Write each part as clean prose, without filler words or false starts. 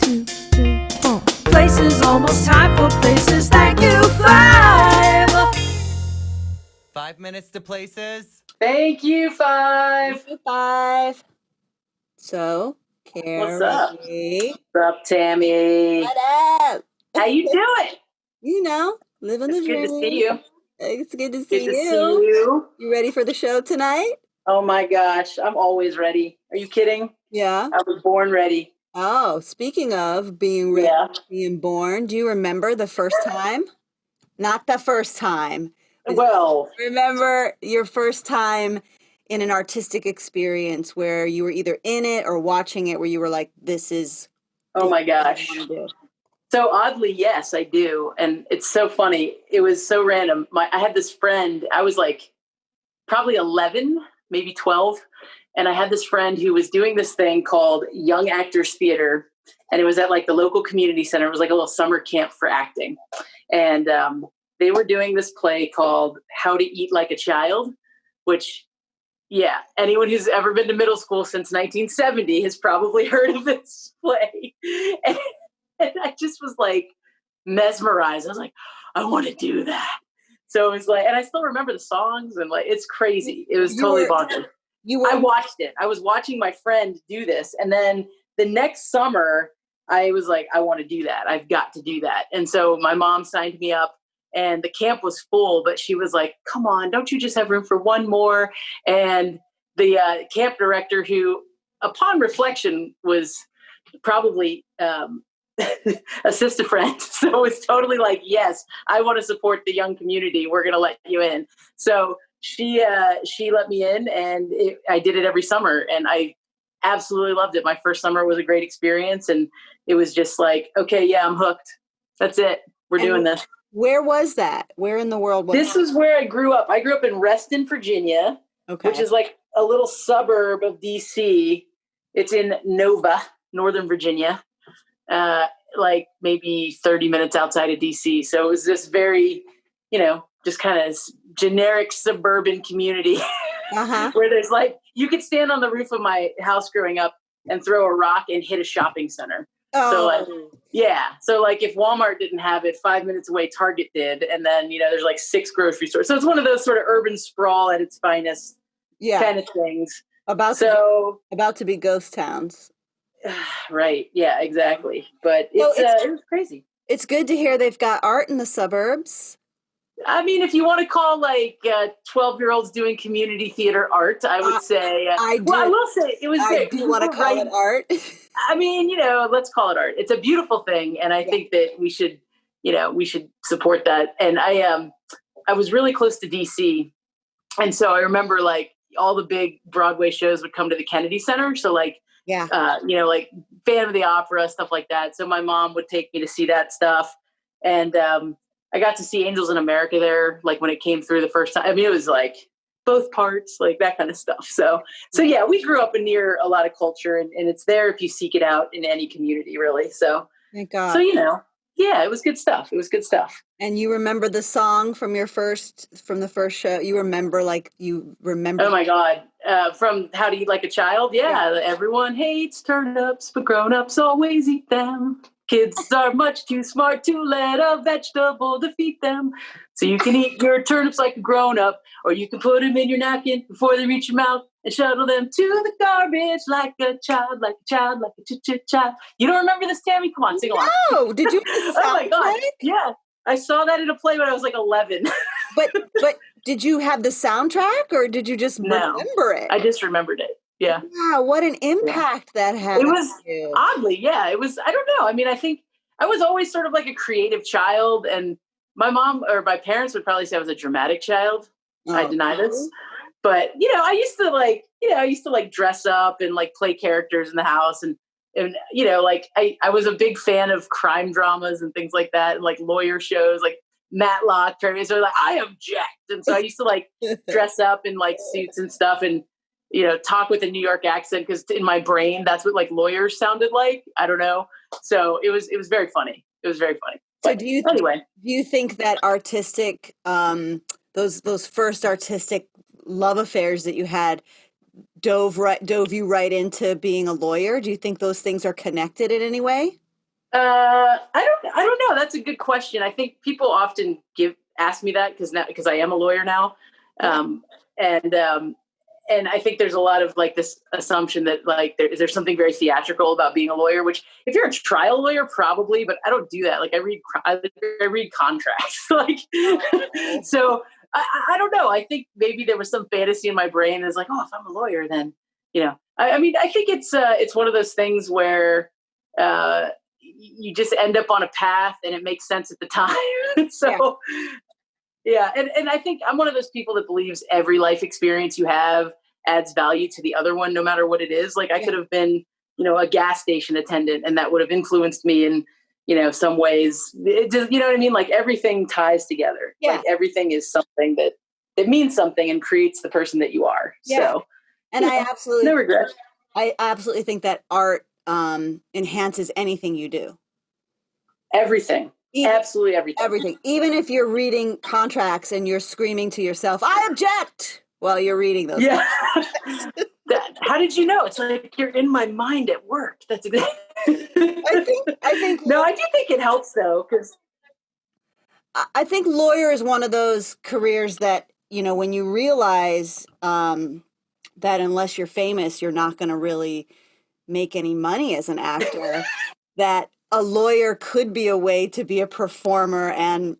2, 3, 4. Places, almost time for places. Thank you, 5. 5 minutes to places. Thank you, 5. Thank you, 5. So, Carrie. What's up? What's up, Tami? What up? How you doing? You know, living the It's dream. good to see you. It's good to see Good to you. see you. You ready for the show tonight? Oh my gosh, I'm always ready. Are you kidding? Yeah. I was born ready. Oh, speaking of being ready, being born, do you remember the first time? Not the first time. Well, Remember your first time in an artistic experience where you were either in it or watching it, where you were like, this is oh my what I gosh. want to do. So oddly, yes, I do. And it's so funny. It was so random. I had this friend, I was like probably 11, maybe 12. And I had this friend who was doing this thing called Young Actors Theater. And it was at like the local community center. It was like a little summer camp for acting. And they were doing this play called How to Eat Like a Child, which, yeah, anyone who's ever been to middle school since 1970 has probably heard of this play. And I just was like mesmerized. I was like, I want to do that. So it was like, and I still remember the songs and like, it's crazy. It was totally bonkers. I watched it. I was watching my friend do this. And then the next summer I was like, I want to do that. I've got to do that. And so my mom signed me up and the camp was full, but she was like, come on, don't you just have room for one more? And the camp director, who upon reflection was probably a sister friend, so it was totally like, yes, I want to support the young community, we're gonna let you in. So she let me in, and I did it every summer, and I absolutely loved it. My first summer was a great experience, and it was just like, okay, yeah, I'm hooked. That's it, we're doing this. Where was that? Where in the world was this is where I grew up. I grew up in Reston, Virginia, which is like a little suburb of DC. It's in Nova, Northern Virginia. Like maybe 30 minutes outside of DC. So it was this very, just kind of generic suburban community where there's like, you could stand on the roof of my house growing up and throw a rock and hit a shopping center. Oh. So like, yeah. So like if Walmart didn't have it, 5 minutes away, Target did. And then, there's like 6 grocery stores. So it's one of those sort of urban sprawl at its finest kind of things. About to be ghost towns. Right. Yeah, exactly. But it was crazy. It's good to hear they've got art in the suburbs. I mean, if you want to call like 12-year-olds doing community theater art, I would say. I will say it was. I do want to call it art. I mean, let's call it art. It's a beautiful thing, and I think that we should support that. And I was really close to DC, and so I remember like all the big Broadway shows would come to the Kennedy Center. So like. Yeah. Like Phantom of the Opera, stuff like that. So my mom would take me to see that stuff. And I got to see Angels in America there, like when it came through the first time. I mean, it was like both parts, like that kind of stuff. So yeah, we grew up near a lot of culture, and it's there if you seek it out in any community, really. So, thank God. So, yeah, it was good stuff. It was good stuff. And you remember the song from the first show? You remember? Oh my God. From How to Eat Like a Child? Yeah. Everyone hates turnips, but grown-ups always eat them. Kids are much too smart to let a vegetable defeat them. So you can eat your turnips like a grown-up, or you can put them in your napkin before they reach your mouth and shuttle them to the garbage like a child, like a child, like a child. You don't remember this, Tami? Come on, sing along. No, did you? Oh my God. Yeah. I saw that in a play when I was like 11. But did you have the soundtrack, or did you just remember it? I just remembered it. Yeah. Wow, what an impact that had. It was oddly, yeah. It was, I don't know. I mean, I think I was always sort of like a creative child, and my mom or my parents would probably say I was a dramatic child. I deny this. But, I used to like dress up and like play characters in the house, and like I was a big fan of crime dramas and things like that, and like lawyer shows, like Matlock. So like, I object. And so I used to like dress up in like suits and stuff, and talk with a New York accent, because in my brain that's what like lawyers sounded like. I don't know. So it was very funny. It was very funny. So do you think that artistic those first artistic love affairs that you had dove you right into being a lawyer? Do you think those things are connected in any way? I don't know. That's a good question. I think people often ask me that because I am a lawyer now. Um, and, and I think there's a lot of like this assumption that like there's something very theatrical about being a lawyer, which if you're a trial lawyer, probably, but I don't do that. Like I read contracts. Like, so I don't know. I think maybe there was some fantasy in my brain that's like, oh, if I'm a lawyer, then, I mean, I think it's one of those things where, you just end up on a path and it makes sense at the time. So yeah. And I think I'm one of those people that believes every life experience you have adds value to the other one, no matter what it is. Like I could have been, a gas station attendant and that would have influenced me in, some ways. It just, you know what I mean? Like everything ties together. Yeah. Like everything is something that means something and creates the person that you are. Yeah. So, and I absolutely, no regret. I absolutely think that art enhances anything you do. Everything. Absolutely everything. Everything. Even if you're reading contracts and you're screaming to yourself, I object, while you're reading those. Yeah. How did you know? It's like you're in my mind at work. That's exactly. I think. No, I do think it helps though, because I think lawyer is one of those careers that, when you realize that unless you're famous, you're not going to really make any money as an actor, that a lawyer could be a way to be a performer and,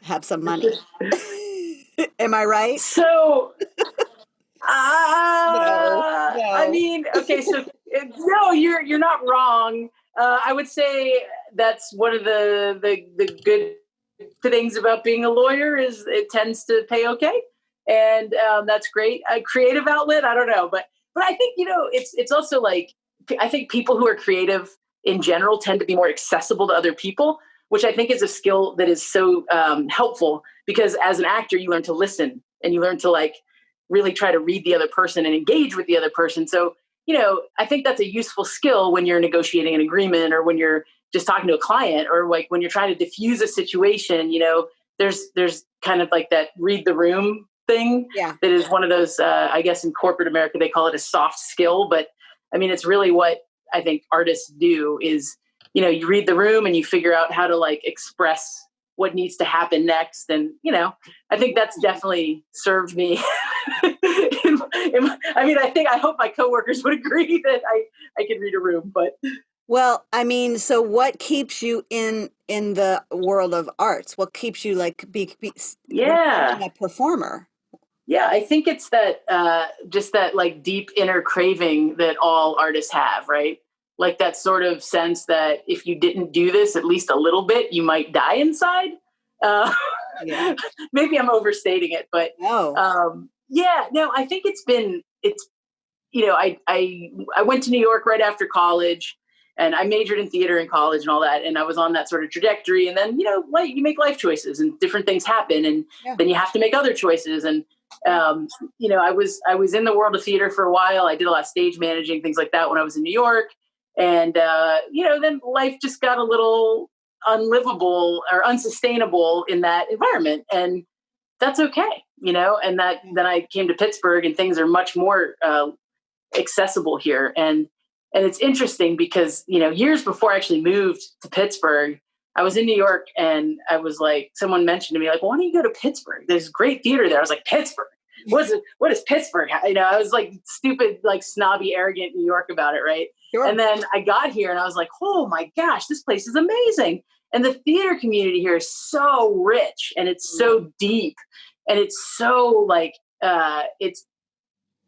have some money. Am I right? So, No. I mean, okay, so no, you're not wrong. I would say that's one of the good things about being a lawyer is it tends to pay okay, and that's great. A creative outlet, I don't know, but I think it's also like I think people who are creative in general tend to be more accessible to other people, which I think is a skill that is so helpful because as an actor, you learn to listen and you learn to like really try to read the other person and engage with the other person. So, I think that's a useful skill when you're negotiating an agreement or when you're just talking to a client or like when you're trying to diffuse a situation, there's kind of like that read the room thing. Yeah. That is one of those, I guess in corporate America, they call it a soft skill, but I mean, it's really what I think artists do is, you read the room and you figure out how to like express what needs to happen next. And, I think that's definitely served me. I hope my coworkers would agree that I can read a room, but. Well, I mean, so what keeps you in the world of arts? What keeps you like a performer? Yeah, I think it's that just that like deep inner craving that all artists have, right? Like that sort of sense that if you didn't do this at least a little bit, you might die inside. Maybe I'm overstating it, but no, I think I went to New York right after college and I majored in theater in college and all that. And I was on that sort of trajectory. And then, you make life choices and different things happen. And then you have to make other choices. And, I was in the world of theater for a while. I did a lot of stage managing, things like that when I was in New York. And, then life just got a little unlivable or unsustainable in that environment. And that's okay, and then I came to Pittsburgh and things are much more accessible here. And it's interesting because, years before I actually moved to Pittsburgh, I was in New York and I was like, someone mentioned to me, like, well, why don't you go to Pittsburgh? There's great theater there. I was like, Pittsburgh? What is Pittsburgh? I was like stupid, like snobby, arrogant New York about it. Right. Sure. And then I got here and I was like, oh my gosh, this place is amazing. And the theater community here is so rich and it's so deep and it's so like,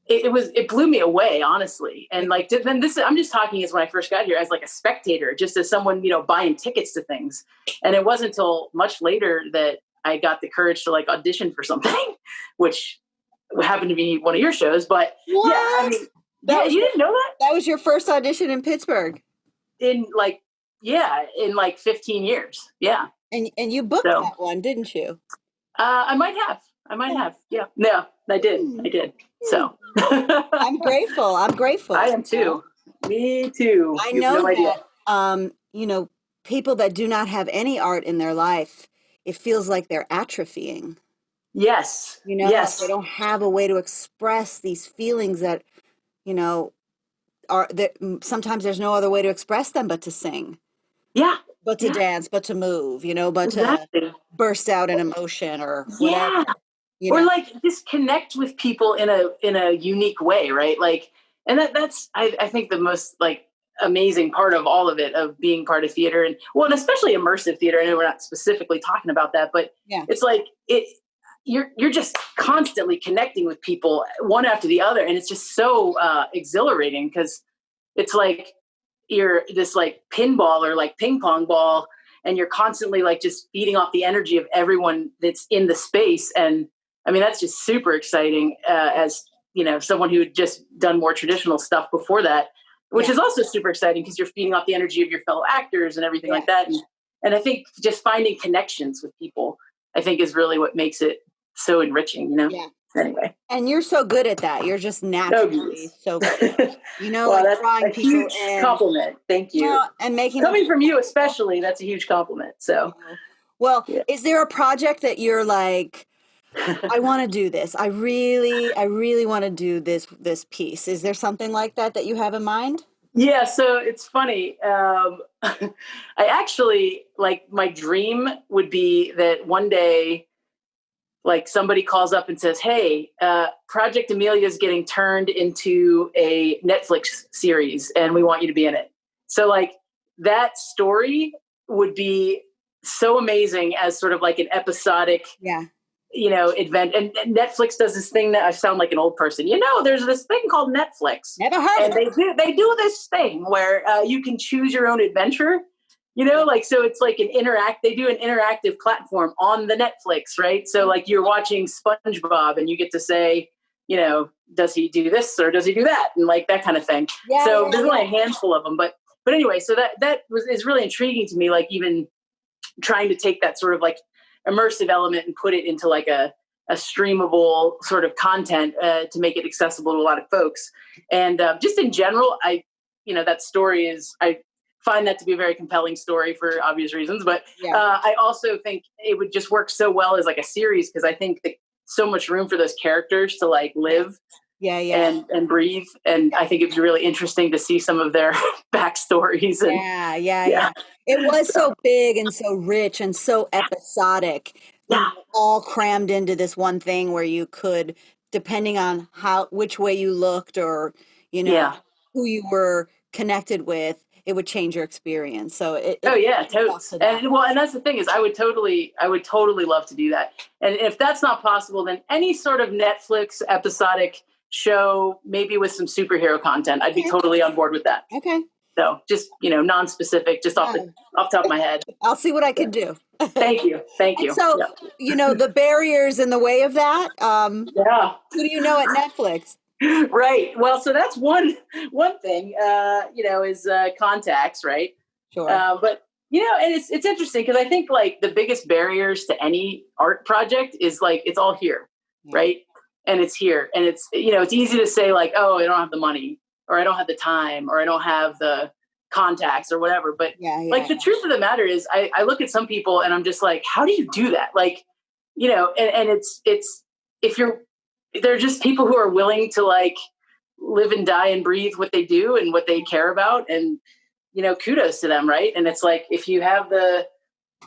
it blew me away, honestly. And like, then I'm just talking as when I first got here as like a spectator, just as someone, buying tickets to things. And it wasn't until much later that I got the courage to like audition for something, which happened to be one of your shows. But what? Yeah, you didn't know that? That was your first audition in Pittsburgh? In 15 years. Yeah. And you booked that one, didn't you? I might have. Yeah. No, I did. So I'm grateful. I am too. Me too. I know that, people that do not have any art in their life, it feels like they're atrophying. Yes. Yes. They don't have a way to express these feelings that, are that sometimes there's no other way to express them but to sing. Yeah. but to dance, but to move, but to Exactly. burst out an emotion or Yeah. whatever, Or like just connect with people in a unique way, right? Like, and that's I think the most like amazing part of all of it, of being part of theater, and especially immersive theater. I know we're not specifically talking about that, but Yeah. it's like you're just constantly connecting with people one after the other, and it's just so exhilarating, because it's like you're this like pinball or like ping pong ball, and you're constantly like just feeding off the energy of everyone that's in the space. And I mean, that's just super exciting, as someone who had just done more traditional stuff before that, which is also super exciting, because you're feeding off the energy of your fellow actors and everything like that. And I think just finding connections with people, I think, is really what makes it so enriching, Yeah. Anyway. And you're so good at that. You're just naturally so good. Well, like that's drawing a people huge in. compliment. Thank you. And making Coming from you especially, that's a huge compliment. So, well, is there a project that you're like, I want to do this. I really want to do this piece. Is there something like that you have in mind? Yeah, so it's funny. I actually, like, my dream would be that one day, like, somebody calls up and says, "Hey, Project Amelia is getting turned into a Netflix series, and we want you to be in it." So, like, that story would be so amazing as sort of like an episodic, event. And Netflix does this thing that I sound like an old person. There's this thing called Netflix. Never heard of it. They do this thing where you can choose your own adventure. Like, so it's like they do an interactive platform on the Netflix, right? So like you're watching SpongeBob and you get to say, does he do this or does he do that? And like that kind of thing. There's only a handful of them, but anyway, so that is really intriguing to me. Like even trying to take that sort of like immersive element and put it into like a streamable sort of content to make it accessible to a lot of folks. And just in general, that story I find that to be a very compelling story for obvious reasons. But I also think it would just work so well as like a series, because I think that so much room for those characters to like live and breathe. And I think it'd be really interesting to see some of their backstories. And, It was so big and so rich and so episodic, all crammed into this one thing where you could, depending on which way you looked or, who you were connected with, it would change your experience. So totally. And that's the thing is I would totally love to do that. And if that's not possible, then any sort of Netflix episodic show, maybe with some superhero content, I'd be totally on board with that. Okay. So just, non-specific, just off the top of my head. I'll see what I can do. Thank you. So, the barriers in the way of that, who do you know at Netflix? Right. Well, so that's one thing, is contacts, right? Sure. But, and it's interesting because I think like the biggest barriers to any art project is like, it's all here, right? And it's here. And it's, it's easy to say like, oh, I don't have the money, or I don't have the time, or I don't have the contacts or whatever. But the truth of the matter is I look at some people and I'm just like, how do you do that? Like, and it's they're just people who are willing to like live and die and breathe what they do and what they care about. And, kudos to them. Right. And it's like, if you have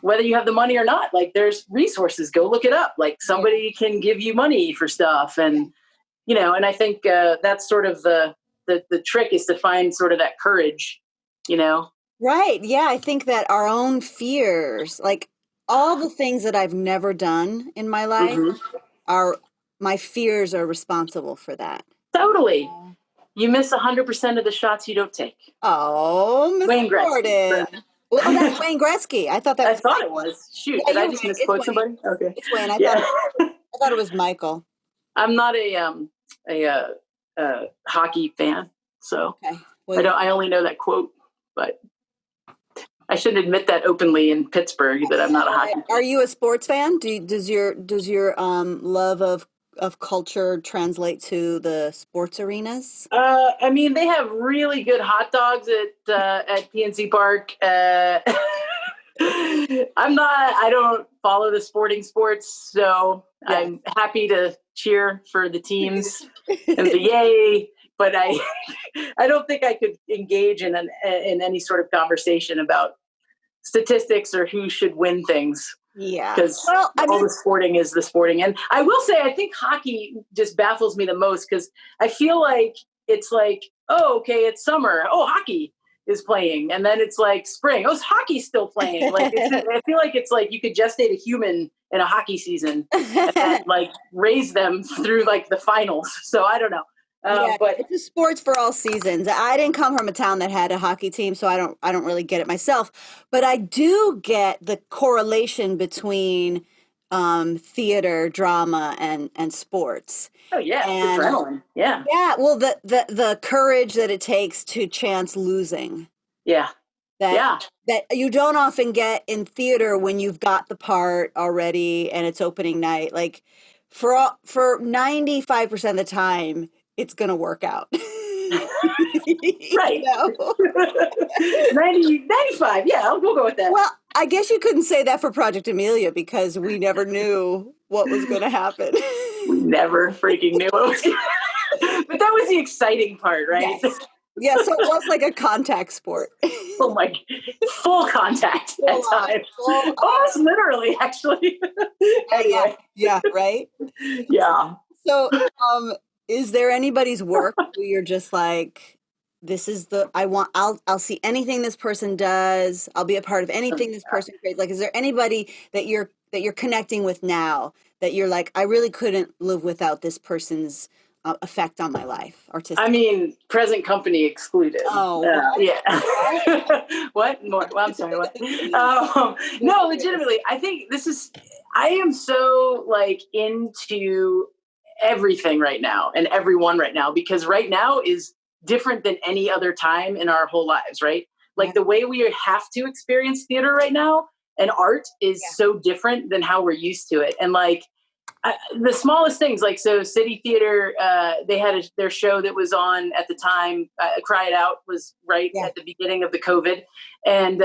whether you have the money or not, like there's resources, go look it up. Like somebody can give you money for stuff. And, and I think that's sort of the trick is to find sort of that courage, Right. Yeah. I think that our own fears, like all the things that I've never done in my life, my fears are responsible for that. Totally. You miss 100% of the shots you don't take. Oh, Miss Wayne Gordon. Well, that's Wayne Gretzky. I thought it was. Shoot, did I just misquote somebody? Okay. It's Wayne. I thought it was Michael. I'm not a hockey fan, so I only know that quote, but I shouldn't admit that openly in Pittsburgh that I'm not a hockey fan. Are you a sports fan? Does your love of culture translate to the sports arenas? I mean, they have really good hot dogs at PNC Park. I don't follow the sports, so I'm happy to cheer for the teams and the yay, but I don't think I could engage in any sort of conversation about statistics or who should win things. Yeah. Because all the sporting is the sporting. And I will say, I think hockey just baffles me the most because I feel like it's like, oh, okay, it's summer. Oh, hockey is playing. And then it's like spring. Oh, hockey's still playing. Like, I feel like it's like you could gestate a human in a hockey season and then, like, raise them through like the finals. So I don't know. But it's a sports for all seasons. I didn't come from a town that had a hockey team, so I don't really get it myself. But I do get the correlation between theater, drama, and sports. Oh yeah, and, adrenaline. Yeah. Yeah. Well, the courage that it takes to chance losing. Yeah. That you don't often get in theater when you've got the part already and it's opening night. Like for 95% of the time, it's going to work out. Right. 90, 95. Yeah, we'll go with that. Well, I guess you couldn't say that for Project Amelia because we never knew what was going to happen. We never freaking knew what was going to happen. But that was the exciting part, right? Yes. Yeah, so it was like a contact sport. Oh my, full contact at times. Almost literally, actually. Anyway. Yeah, right? Yeah. So, is there anybody's work where you're just like, this is I'll see anything this person does. I'll be a part of anything this person creates. Like, is there anybody that you're connecting with now that you're like, I really couldn't live without this person's effect on my life, artistic? I mean, present company excluded. Oh, yeah. What? More? Well, I'm sorry. What? No, legitimately. I think I am so like into everything right now and everyone right now, because right now is different than any other time in our whole lives, right? Like the way we have to experience theater right now and art is so different than how we're used to it. And like, the smallest things, like, so City Theater, they had their show that was on at the time, Cry It Out was right at the beginning of the COVID. And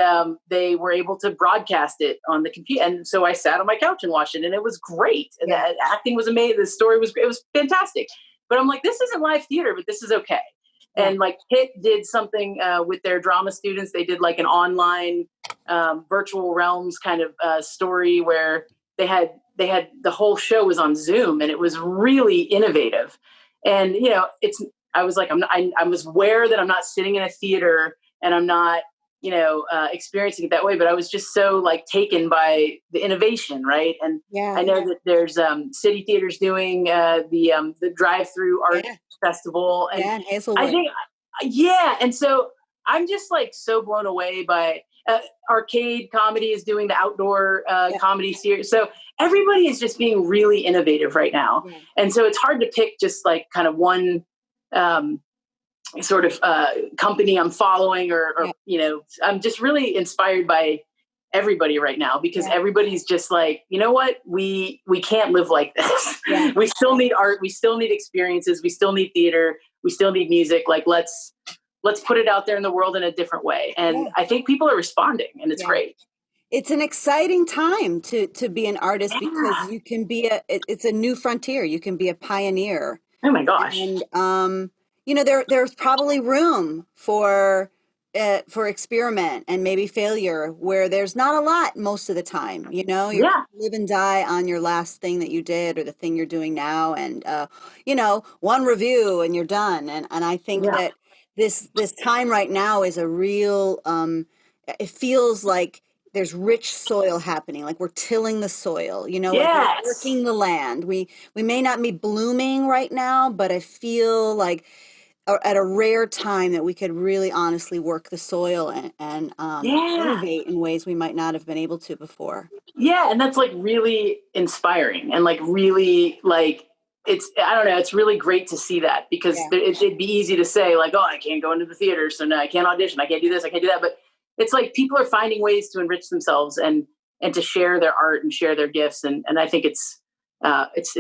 they were able to broadcast it on the computer. And so I sat on my couch and watched it, and it was great. And the acting was amazing. The story was great. It was fantastic. But I'm like, this isn't live theater, but this is okay. Yeah. And like Pitt did something with their drama students. They did like an online virtual realms kind of story where they had the whole show was on Zoom, and it was really innovative. And, you know, I was like, I was aware that I'm not sitting in a theater and I'm not, you know, experiencing it that way, but I was just so like taken by the innovation. Right. And I know that there's City Theater's doing the drive-through art festival. And I think, and so I'm just like so blown away by Arcade Comedy is doing the outdoor comedy series. So everybody is just being really innovative right now. Yeah. And so it's hard to pick just like kind of one sort of company I'm following or you know, I'm just really inspired by everybody right now because everybody's just like, you know what, we can't live like this. Yeah. We still need art. We still need experiences. We still need theater. We still need music. Like, let's put it out there in the world in a different way. And I think people are responding, and it's great. It's an exciting time to be an artist because you can be it's a new frontier. You can be a pioneer. Oh my gosh. And, you know, there's probably room for experiment and maybe failure where there's not a lot most of the time. You know, you live and die on your last thing that you did or the thing you're doing now. And, you know, one review and you're done. And I think that this time right now is a real, it feels like there's rich soil happening. Like we're tilling the soil, you know, like we're working the land. We may not be blooming right now, but I feel like at a rare time that we could really honestly work the soil and innovate in ways we might not have been able to before. Yeah. And that's like really inspiring and like really like, I don't know, it's really great to see that because it'd be easy to say like, oh, I can't go into the theater. So no, I can't audition. I can't do this. I can't do that. But it's like people are finding ways to enrich themselves and to share their art and share their gifts. And I think it's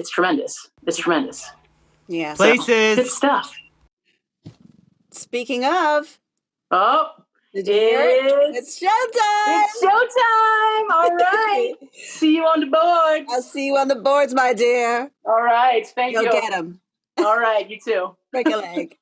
tremendous. It's tremendous. Yeah. Places. So, good stuff. Speaking of. Oh, did you hear it? It's showtime. It's showtime. All right. See you on the board. I'll see you on the boards, my dear. All right. Thank you. Go get them. All right. You too. Break a leg.